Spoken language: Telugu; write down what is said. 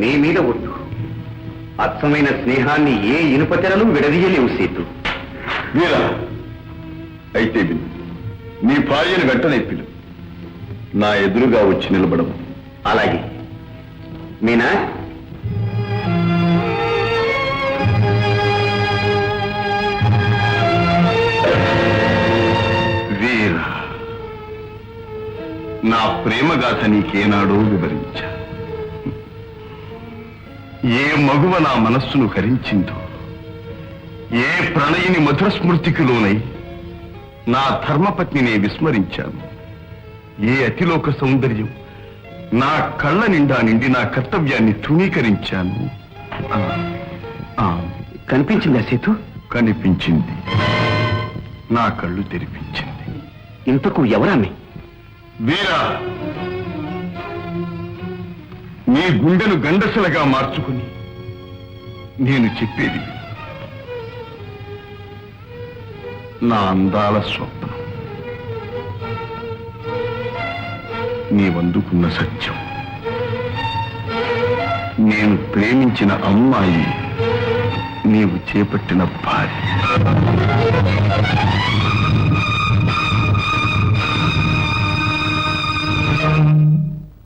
నీ మీద ఒట్టు. అచ్చమైన స్నేహాన్ని ఏ ఇనుప తెరలు విడదీయలేవు సీతు. వీరా, అయితే విను. నీ భార్యను వెంటనే పిలు. నా ఎదురుగా వచ్చి నిలబడము. అలాగే. మీనా, వీరా, నా ప్రేమగాథ నీకేనాడో వివరించా. ఏ మగువ నా మనస్సును హరించిందో, ఏ ప్రణయిని మధుర స్మృతికి లోనై నా ధర్మపత్నినే విస్మరించాను, ఏ అతిలోక సౌందర్యం నా కళ్ళ నిండా నిండి నా కర్తవ్యాన్ని తృణీకరించాను. కనిపించిందా సీతు? కనిపించింది. నా కళ్ళు తెరిపించింది. ఇంతకు ఎవరాన్ని? వీరా, నీ గుండెను గండసలగా మార్చుకుని నేను చెప్పేది విను. నా అందాల స్వప్నం, నీవందుకున్న సత్యం, నేను ప్రేమించిన అమ్మాయి, నీవు చేపట్టిన భార్య.